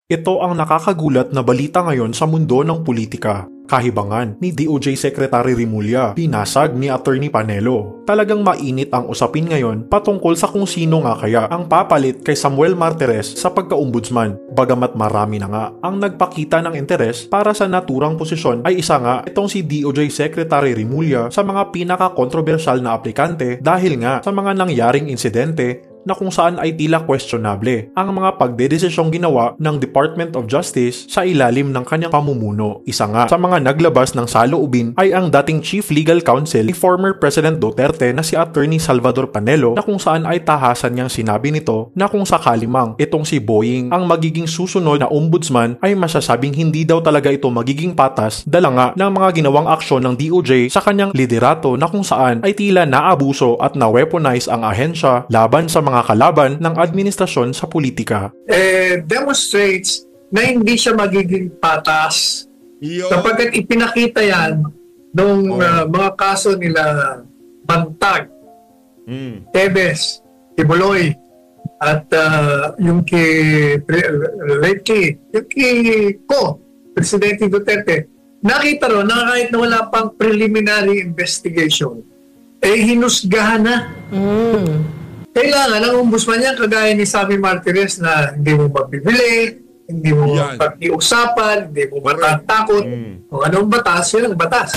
Ito ang nakakagulat na balita ngayon sa mundo ng politika. Kahibangan ni DOJ Secretary Remulla, pinasag ni Attorney Panelo. Talagang mainit ang usapin ngayon patungkol sa kung sino nga kaya ang papalit kay Samuel Martires sa pagka-ombudsman. Bagamat marami na nga ang nagpakita ng interes para sa naturang posisyon, ay isa nga itong si DOJ Secretary Remulla sa mga pinaka-kontrobersyal na aplikante dahil nga sa mga nangyaring insidente na kung saan ay tila questionable ang mga pagdedesisyong ginawa ng Department of Justice sa ilalim ng kanyang pamumuno. Isa nga sa mga naglabas ng saloobin ay ang dating Chief Legal Counsel ni former President Duterte na si Attorney Salvador Panelo, na kung saan ay tahasan niyang sinabi nito na kung sakali mang itong si Boying ang magiging susunod na ombudsman ay masasabing hindi daw talaga ito magiging patas dala nga ng mga ginawang aksyon ng DOJ sa kanyang liderato na kung saan ay tila naabuso at na-weaponize ang ahensya laban sa mga kalaban ng administrasyon sa politika. Demonstrates na hindi siya magiging patas. Kapag ipinakita yan nung mga kaso nila Bantag, Tebes, Tibuloy, at yung kay Ko, Presidente Duterte, nakita ron na kahit na wala pang preliminary investigation, hinusgahan na. Kailangan ang ombudsman niya, kagaya ni Sammy Martires, na hindi mo mabibili, hindi mo pag-iusapan, hindi mo matatakot. Kung anong batas, yun ang batas.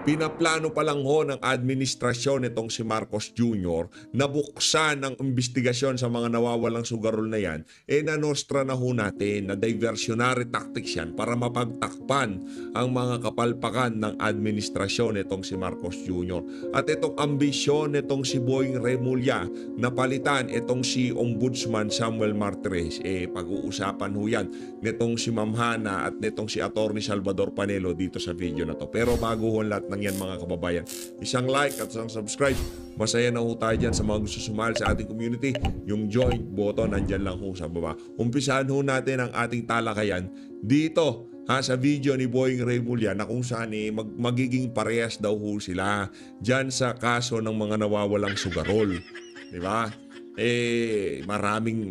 Pinaplano pa lang ho ng administrasyon nitong si Marcos Jr. na buksan ang investigasyon sa mga nawawalang sugarol na yan, nanostra na ho natin na diversionary tactics yan para mapagtakpan ang mga kapalpakan ng administrasyon nitong si Marcos Jr. At itong ambisyon nitong si Boying Remulla na palitan itong si Ombudsman Samuel Martires, pag-uusapan ho yan nitong si Ma'am Hana at nitong si Attorney Salvador Panelo dito sa video na to. Pero bago ho lahat yan mga kababayan, isang like at isang subscribe. Masaya na ho tayo dyan sa mga gusto sumali sa ating community. Yung join button nandyan lang ho sa baba. Umpisahan ho natin ang ating talakayan dito sa video ni Boying Remulla, na kung saan magiging parehas daw ho sila dyan sa kaso ng mga nawawalang sugarol, di ba?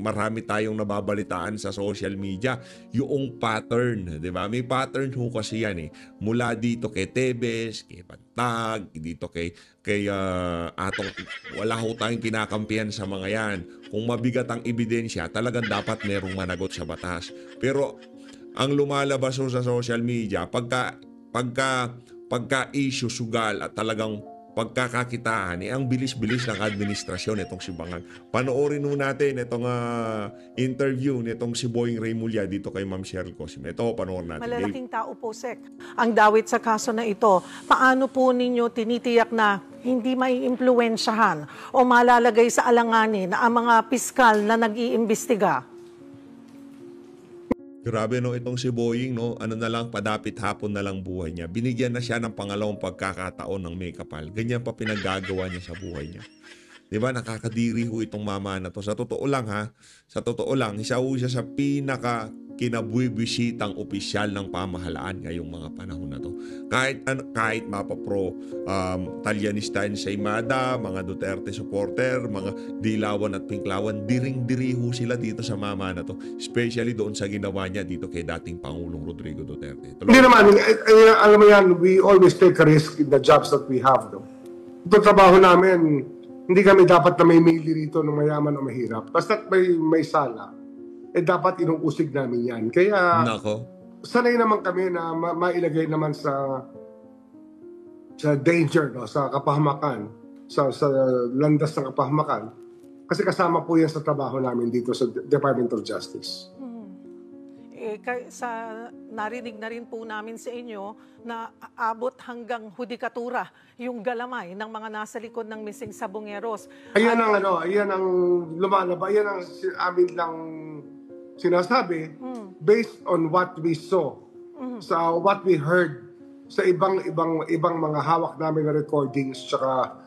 Marami tayong nababalitaan sa social media yung pattern, di ba? May pattern ho kasi yan mula dito kay Tebes, kay Bantag, dito kay atong wala ho tayong kinakampihan sa mga yan. Kung mabigat ang ebidensya, talagang dapat merong managot sa batas. Pero ang lumalabas ho sa social media, pagka issue sugal at talagang pagkakakitaan, ang bilis-bilis ng administrasyon itong si Bangang. Panoorin ho natin itong interview nitong si Boying Remulla dito kay Ma'am Cheryl Cosme. Ito, panoorin natin. Malalaking tao po, Sec, ang dawit sa kaso na ito. Paano po ninyo tinitiyak na hindi maiimpluwensyahan o malalagay sa alanganin ang mga piskal na nag-iimbestiga? Grabe itong si Boying, ano na lang, padapit hapon na lang buhay niya. Binigyan na siya ng pangalawang pagkakataon ng may kapal. Ganyan pa pinaggagawa niya sa buhay niya. Diba, nakakadiri ho itong mama na to. Sa totoo lang isa ho siya sa pinaka kinabuibisitang opisyal ng pamahalaan ngayong mga panahon na to. Kahit mapapro Talyanista and Saymada, mga Duterte supporter, mga Dilawan at Pinklawan, diring-diri ho sila dito sa mama na to. Especially doon sa ginawa niya dito kay dating Pangulong Rodrigo Duterte. Hindi naman, alam mo yan, we always take a risk in the jobs that we have. Ito trabaho namin, hindi kami dapat na may mili rito ng mayaman o mahirap. Basta't may sala, dapat inuusig namin yan. Kaya, sanay naman kami na mailagay naman sa danger, sa kapahamakan, sa landas ng kapahamakan. Kasi kasama po yan sa trabaho namin dito sa Department of Justice. Narinig na rin po namin sa inyo na abot hanggang hudikatura yung galamay ng mga nasa likod ng missing Sabongeros. Ayan ang lumalabas, ayan ang amin lang sinasabi based on what we saw, sa what we heard sa ibang mga hawak namin na recordings tsaka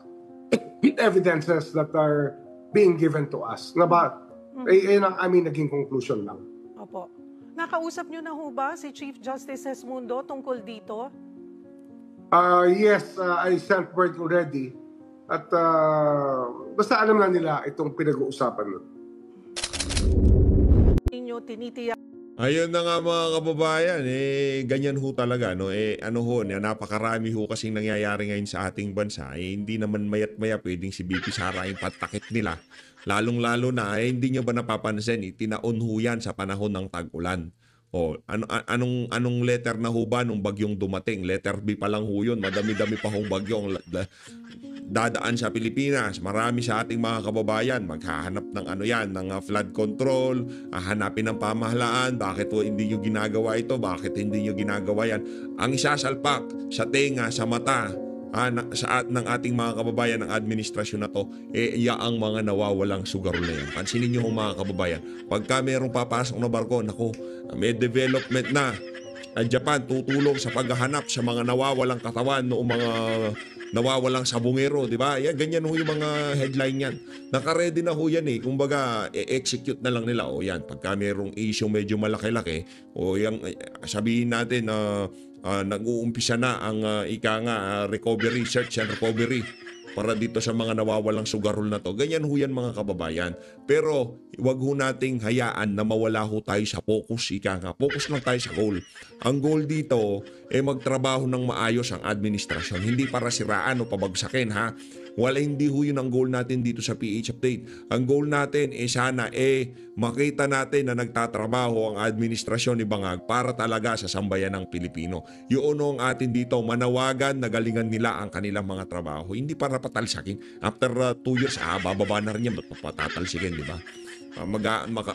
evidences that are being given to us. Ayan ang aming naging conclusion lang. Opo. Nakausap niyo na ho ba si Chief Justice Esmundo tungkol dito? Yes, I sent word already. At basta alam na nila itong pinag-uusapan. ninyo tinitiyak? Ayun na nga mga kababayan, ganyan ho talaga, no? Napakarami ho kasing nangyayari ngayon sa ating bansa. Hindi naman mayat-maya pwedeng si BP Sara yung patakit nila. Lalong-lalo na, hindi nyo ba napapansin, tinaon ho yan sa panahon ng tag-ulan. Anong letter na ho ba nung bagyong dumating? Letter B pa lang ho yun. Madami-dami pa hong bagyong dadaan sa Pilipinas. Marami sa ating mga kababayan maghahanap ng ng flood control, hanapin ng pamahalaan, bakit hindi nyo ginagawa ito, bakit hindi nyo ginagawa yan. Ang isasalpak sa tenga, sa mata ng ating mga kababayan ng administrasyon na to, ang mga nawawalang sugarol na yan. Pansinin nyo mga kababayan, pagka merong papasok na barko, naku, may development na. Japan tutulong sa paghahanap sa mga nawawalang katawan noong mga nawawalang sabungero, di ba? Yan, ganyan ho yung mga headline yan. Naka-ready na ho yan Kumbaga, execute na lang nila. Yan, pagka merong issue medyo malaki-laki, sabihin natin na nag-uumpisa na ang recovery, search and recovery para dito sa mga nawawalang sugarol na to. Ganyan ho yan mga kababayan. Pero wag ho nating hayaan na mawala ho tayo sa focus. Focus lang tayo sa goal. Ang goal dito magtrabaho ng maayos ang administrasyon. Hindi para siraan o pabagsakin hindi ho yun ang goal natin dito sa PH Update. Ang goal natin sana makita natin na nagtatrabaho ang administrasyon ni Bangag para talaga sa sambayan ng Pilipino. Yun ang atin dito, manawagan na galingan nila ang kanilang mga trabaho. Hindi para patalsakin. After 2 years, bababa na rin yan. Ba't patatalsikin, di ba?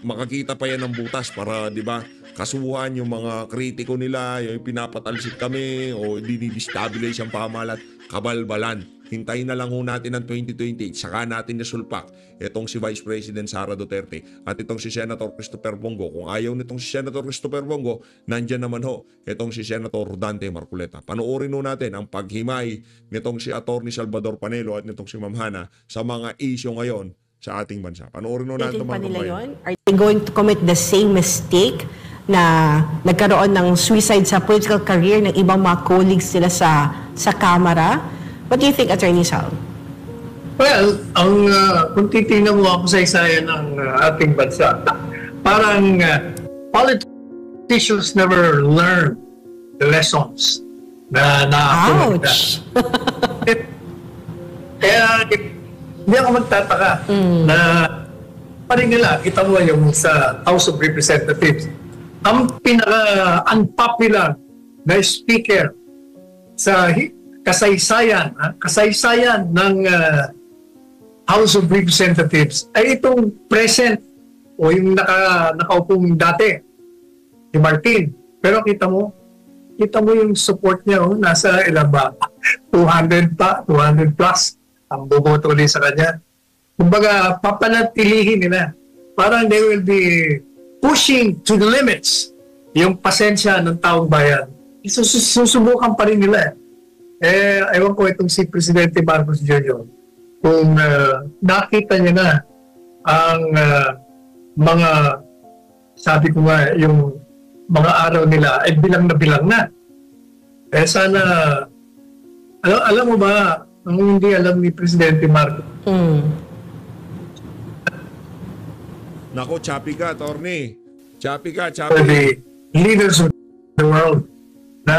Makakita pa yan ng butas para, di ba, kasuhan yung mga kritiko nila, yung pinapatalsik kami o dinidestabilize ang pamahalaan, kabalbalan. Hintayin na lang ho natin ang 2028, saka natin nasulpak itong si Vice President Sara Duterte at itong si Senator Christopher Bongo. Kung ayaw nitong si Senator Christopher Bongo, nandyan naman ho itong si Senator Dante Marcoleta. Panoorin ho natin ang paghimay nitong si Atty. Salvador Panelo at nitong si Ma'am Hana sa mga issue ngayon sa ating bansa. Panoorin ho natin mga kababayan. Are they going to commit the same mistake na nagkaroon ng suicide sa political career ng ibang mga colleagues nila sa Kamara? What do you think, Attorney Sal? Well, kung titignan mo ako sa isayan ng ating bansa, parang politicians never learn the lessons na Ouch! Kaya hindi ako magtataka na parin nila, kita mo yung sa House of Representatives, ang pinaka-unpopular na speaker sa kasaysayan ng House of Representatives ay itong present o yung nakaupong dati, si Martin. Pero kita mo yung support niya, nasa ilan ba? 200 plus ang bumoto ulit sa kanya. Kumbaga, papanatilihin nila. Parang they will be pushing to the limits yung pasensya ng taong bayan. Susubukan pa rin nila. Ewan ko itong si Presidente Marcos Jr. Kung nakita niya na ang mga, sabi ko nga, yung mga araw nila ay bilang na. Sana, alam mo ba, ang hindi alam ni Presidente Marcos. Nako, choppy ka, Attorney. Choppy ka. The leaders of the world na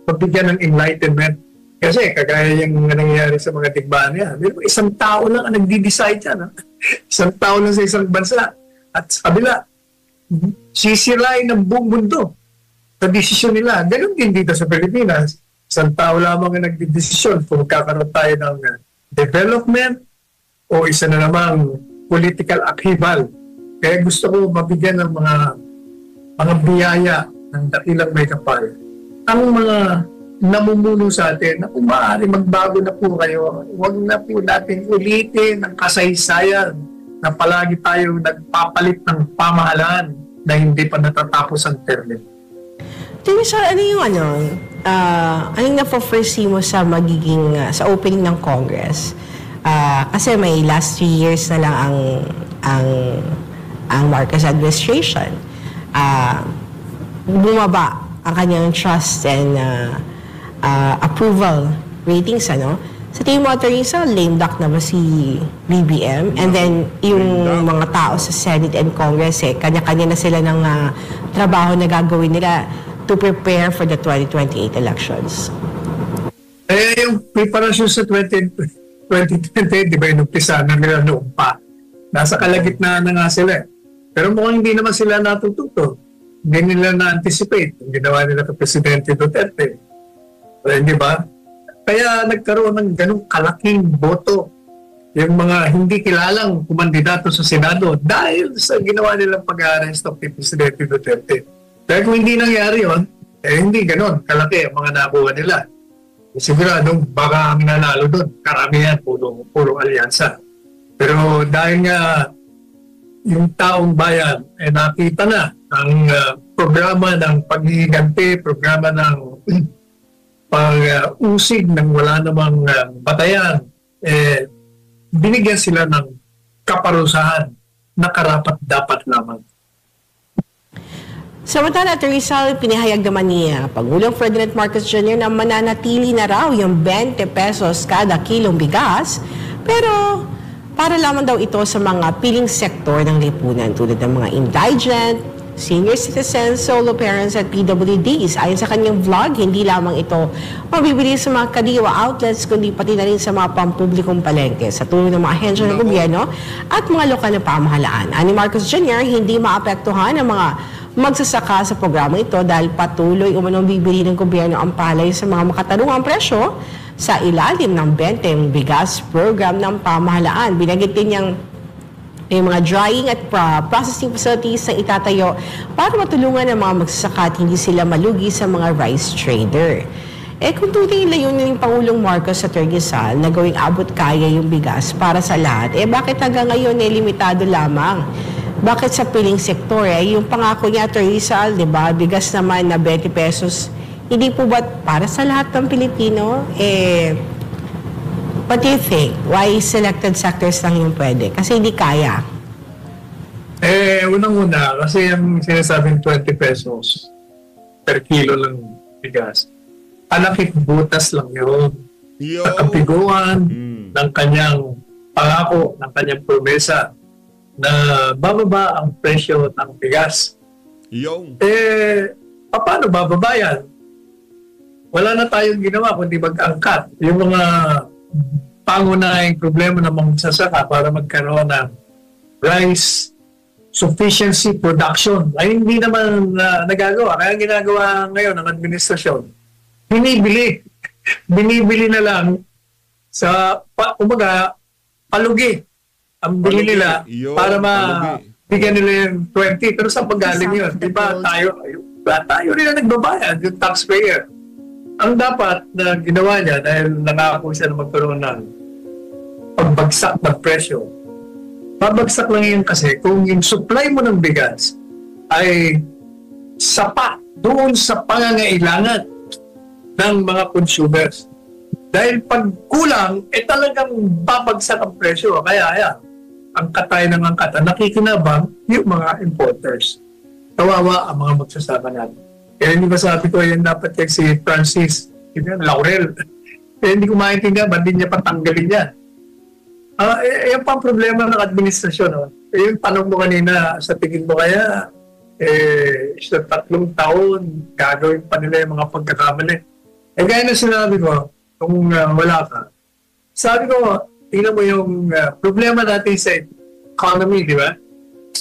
pagbigyan ng enlightenment. Kasi kagaya yung nangyayari sa mga tigbahan niya. Isang tao lang ang nagdi-decide yan. Isang tao lang sa isang bansa. At sa kabila, sisirain ng buong mundo sa desisyon nila. Ganun din dito sa Pilipinas. Isang tao lamang ang nagdi-desisyon kung kakaroon tayo ng development o isa na namang political upheaval. Kaya gusto ko mabigyan ng mga biyaya ng dakilang may kapal. Ang mga namumuno sa atin na kung maaari magbago na po kayo, huwag na po natin ulitin ang kasaysayan na palagi tayong nagpapalit ng pamahalaan na hindi pa natatapos ang termino. Sir, ano yung anong na-foresee mo sa magiging, sa opening ng Congress? Kasi may last 3 years na lang ang Marcos administration. Bumaba ang kanyang trust and approval ratings, Sa tingin mo, Attorney Sal, lame duck na ba si BBM? And then, yung mga tao sa Senate and Congress, kanya-kanya na sila ng trabaho na gagawin nila to prepare for the 2028 elections. Yung preparasyon sa 2020, di ba, inumpisa na nila noon pa. Nasa kalagitnaan na nga sila. Pero mukhang hindi naman sila natututo. Hindi nila na-anticipate yung ginawa nila kay Presidente Duterte. Di ba? Kaya nagkaroon ng ganung kalaking boto yung mga hindi kilalang kumandidato sa Senado dahil sa ginawa nilang pag-arrest of Presidente Duterte. Dahil kung hindi nangyari yun, hindi ganon kalaki ang mga nakuha nila. Siguradong baka ang nanalo doon, karamihan, puro alyansa. Pero dahil nga yung taong bayan nakita na ang programa ng paghihiganti, programa ng pag-usig ng wala namang batayan, binigyan sila ng kaparusahan na karapat-dapat lamang. Samantala, Attorney Sal, pinahayag naman ni Pangulong Ferdinand Marcos Jr. na mananatili na raw yung 20 pesos kada kilong bigas, pero para lamang daw ito sa mga piling sektor ng lipunan tulad ng mga indigent, senior citizens, solo parents at PWDs. Ayon sa kanyang vlog, hindi lamang ito mabibili sa mga kadiwa outlets kundi pati na rin sa mga pampublikong palengke sa tulong ng mga ahensya ng gobyerno at mga lokal na pamahalaan. Ani Marcos Jr., hindi maapektuhan ang mga magsasaka sa programa ito dahil patuloy umunong bibili ng gobyerno ang palay sa mga makatarungang presyo sa ilalim ng 20 bigas program ng pamahalaan. Binanggit din niyang may mga drying at processing facilities na itatayo para matulungan ang mga magsasaka at hindi sila malugi sa mga rice trader. Kung tunay layunin ng Pangulong Marcos sa Attorney Sal na gawing abot kaya yung bigas para sa lahat, bakit hanggang ngayon limitado lamang? Bakit sa piling sektor? Yung pangako niya, Attorney Sal, di ba? Bigas naman na 20 pesos. Hindi po ba para sa lahat ng Pilipino? What do you think? Why selected sectors lang yung pwede? Kasi hindi kaya. Unang-una, kasi yung sinasabing 20 pesos per kilo lang bigas, alakit butas lang yun. Sa kapiguan ng kanyang pangako, ng kanyang promesa na bababa ang presyo ng bigas. Paano bababa yan? Wala na tayong ginawa kundi mag-angkat. Yung mga pangunahing problema ng mga magsasaka para magkaroon ng rice sufficiency production ay hindi naman nagagawa. Kaya ginagawa ngayon ng administrasyon, binibili na lang sa, palugi. Ang bili nila para mabigyan nila yung 20. Pero saan pagaling yun? Diba tayo rin na nagbabayad, yung taxpayer. Ang dapat na ginawa niya dahil nangako siya na magkaroon ng pagbagsak ng presyo. Babagsak lang yun kasi kung yung supply mo ng bigas ay sapat doon sa pangangailangan ng mga consumers. Dahil pag kulang, talagang babagsak ang presyo. Kaya ang katay ng angkata, nakikinabang yung mga importers. Kawawa ang mga magsasaka natin. Kaya hindi ba sabi ko, yan dapat yung si Francis Laurel. Kaya hindi ko maintindihan, ba't di niya patanggalin yan? Yan pa ang problema ng administrasyon. Yung tanong mo kanina, sa tingin mo kaya, sa 3 taon, gagawin pa nila yung mga pagkakamali. Gaya na sinabi ko, kung wala ka, sabi ko, tingnan mo yung problema natin sa economy, di ba?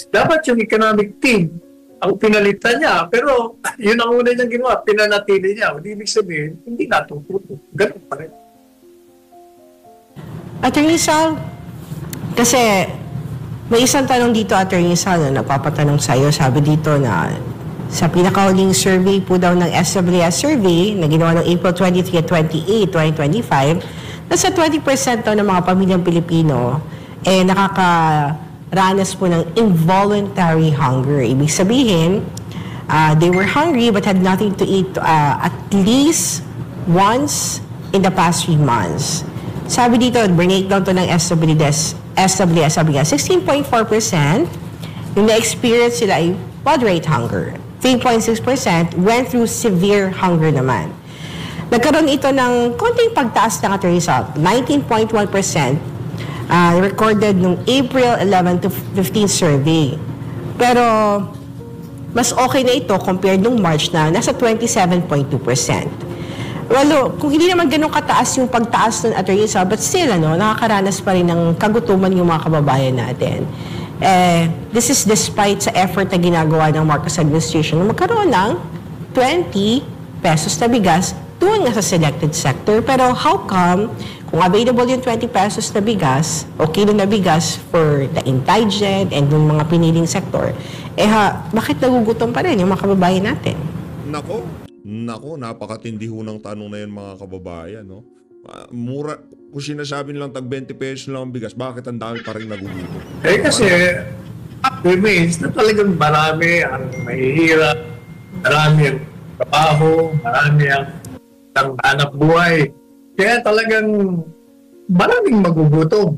Dapat yung economic team, ang pinalitan niya, pero yun ang una niyang ginawa, pinanatili niya. Ibig sabihin, hindi natututo. Ganun pa rin. Attorney Sal, kasi may isang tanong dito, Attorney Sal, na napapatanong sa'yo. Sabi dito na sa pinakahuling survey po daw ng SWS survey na ginawa ng April 23 at 28, 2025, nasa 20% daw ng mga pamilyang Pilipino nakakaranas po ng involuntary hunger. Ibig sabihin, they were hungry but had nothing to eat at least once in the past 3 months. Sabi dito, breakdown to ng SWS, sabi nga, 16.4% yung na-experience sila ay moderate hunger. 3.6% went through severe hunger naman. Nagkaroon ito ng konting pagtaas ng Attorney Sal, 19.1% recorded noong April 11 to 15 survey. Pero mas okay na ito compared nung March na nasa 27.2%. Well, kung hindi naman ganun kataas yung pagtaas ng Attorney Sal, but still, nakakaranas pa rin ng kagutuman yung mga kababayan natin. This is despite sa effort na ginagawa ng Marcos administration na magkaroon ng 20 pesos na bigas doon nga sa selected sector. Pero how come, kung available yung 20 pesos na bigas o kilo na bigas for the indigent and yung mga piniling sektor, bakit nagugutom pa rin yung mga kababayan natin? Nako, napakatindi ho ng tanong na yan mga kababayan, no? Mura, kung sinasabi nilang tag 20 pesos lang ang bigas, bakit ang dami pa rin nagugutom? Kasi, remains na talagang marami ang mahihirap, marami ang trabaho, marami ang hanap buhay. Kaya talagang maraming magugutom.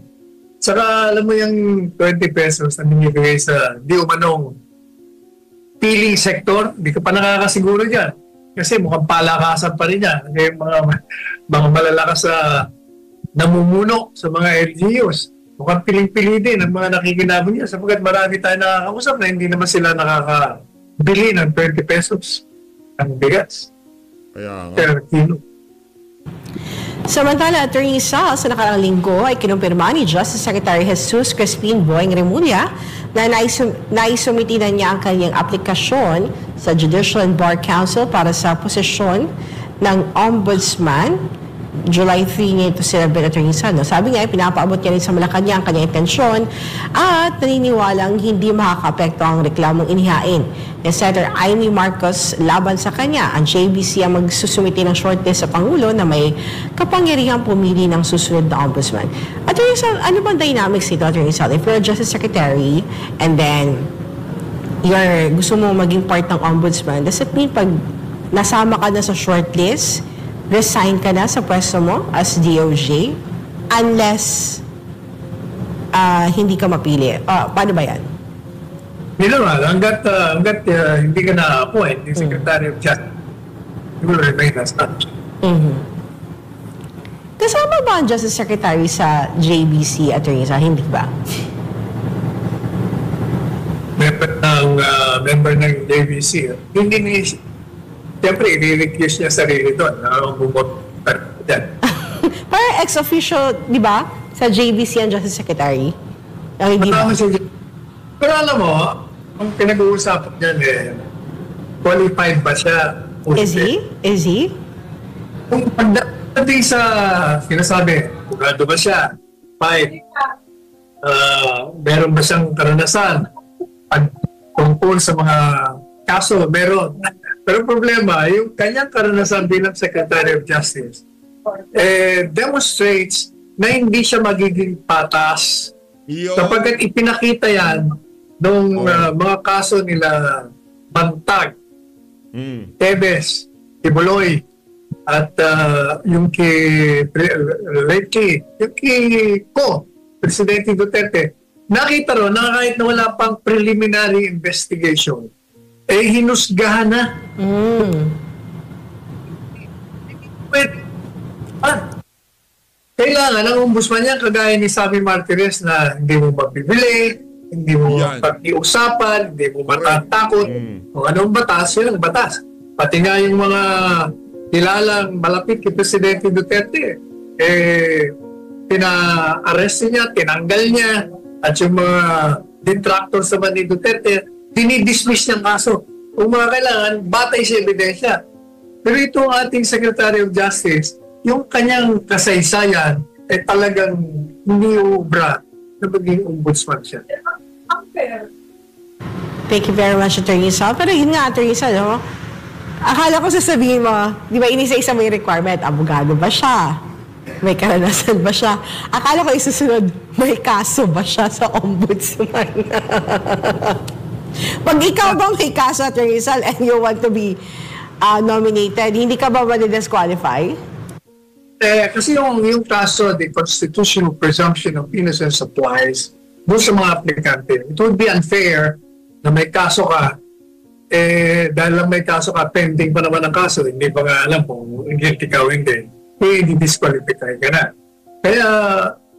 Saka alam mo yung 20 pesos na binibigay sa di umanong piling sector, di ka pa nakakasiguro dyan. Kasi mukhang palakasan pa rin yan. Kasi mga malalakas sa namumuno sa mga LGUs. Mukhang piling-pili din ang mga nakikinabang niya sapagkat marami tayo nakakausap na hindi naman sila nakakabili ng 20 pesos ang bigas. Kaya nga. Per kilo. Samantala, Attorney Sal, sa nakaraang linggo ay kinumpirma ni Justice Secretary Jesus Crispin Boyeng Remulla na naisumiti na niya ang kanyang aplikasyon sa Judicial and Bar Council para sa posisyon ng Ombudsman. July 3 niya ito celebrate, Attorney Sal. Sabi niya, pinapaabot niya rin sa Malacanang ang kanyang intensyon at naniniwalang hindi makakapekto ang reklamong inihain ni Senator Amy Marcos laban sa kanya. Ang JBC ang magsusumiti ng shortlist sa Pangulo na may kapangyarihang pumili ng susunod na ombudsman. Attorney Sal, ano bang dynamics nito, Attorney Sal? If you're a Justice Secretary and then gusto mo maging part ng ombudsman, does it mean pag nasama ka na sa shortlist, resign ka na sa pwesto mo as DOJ unless hindi ka mapili? Paano ba yan? Hindi naman. Hanggat hindi ka na-appoint, yung Secretary of Justice, you will remain as such. Kasama ba ang Justice Secretary sa JBC, Attorney Sal? Hindi ba? Member ng JBC. Hindi ni siyempre, i-recuse niya sarili doon. Bumot dyan. Parang ex-official, di ba? Sa JBC ang Justice Secretary. Hindi ba? Pero alam mo, ang pinag-uusapan dyan qualified ba siya? Is he? Kung pagdating sa sinasabi, pugado ba siya? Fine. Meron ba siyang karanasan? Tungkol sa mga kaso, meron. Pero problema, yung kanyang karanasan bilang Secretary of Justice demonstrates na hindi siya magiging patas. Sapagkat ipinakita yan nung mga kaso nila Bantag, Tebes, Tibuloy, at yung kay Presidente Duterte. Nakita ron na kahit na wala pang preliminary investigation, hinusgahan na. Kailangan ang ombudsman niya, kagaya ni Sammy Martinez, na hindi mo magbibili, hindi mo pag-iusapan, hindi mo matatakot. Kung anong batas, yun ang batas. Pati nga yung mga kilalang malapit kay Presidente Duterte, pina-arrest niya, tinanggal niya, at yung mga detractors naman ni Duterte, dinidismiss niyang kaso. Kung mga kailangan, batay sa ebidensya. Pero itong ating Secretary of Justice, yung kanyang kasaysayan, talagang hindi ubra na maging ombudsman siya. Thank you very much, Attorney Sal. Pero yun nga, Attorney Sal, akala ko sasabihin mo, di ba inisa-isa mo yung requirement, abogado ba siya? May karanasan ba siya? Akala ko isusunod, may kaso ba siya sa ombudsman? Pag ikaw bang may kaso, Attorney Sal, and you want to be nominated, hindi ka ba ma-disqualify? Kasi yung kaso, the constitutional presumption of innocence applies doon sa mga aplikante. It would be unfair na may kaso ka dahil lang may kaso ka, pending pa naman ang kaso, hindi pa nga alam kung guilty ka o hindi, i-disqualify ka na.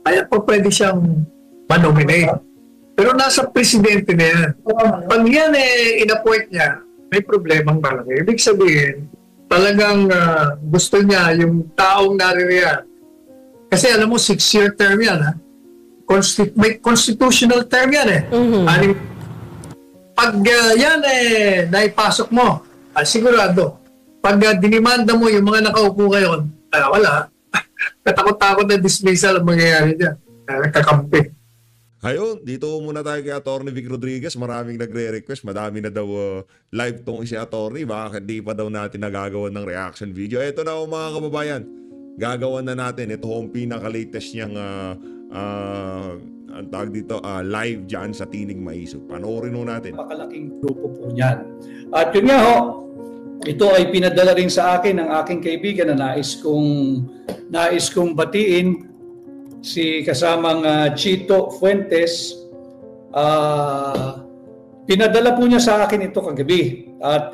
Kaya po pwede siyang manominate. Pero nasa presidente na yan. Pag yan in-appoint niya, may problemang malaki. Ibig sabihin, talagang gusto niya yung taong naririyan. Kasi alam mo, 6-year term yan. Ha? May constitutional term yan eh. Pag yan naipasok mo, sigurado. Pag dinimanda mo yung mga nakaupo ngayon, wala. Katakot-takot na dismissal ang mangyayari dyan. Kakampi. Ayun, dito muna tayo kay Atty. Vic Rodriguez. Maraming nagre-request. Madami na daw live tong si Atty. Bakit di pa daw natin nagagawa ng reaction video? Ito na mga kababayan. Gagawan na natin. Ito ang pinaka-latest niyang ang tawag dito, live dyan sa Tinig Maisog. Panoorin mo natin. Napakalaking grupo po niyan. At yun nga ho, ito ay pinadala rin sa akin ng aking kaibigan na nais kong batiin, si kasamang Chito Fuentes. Pinadala po niya sa akin ito kagabi. At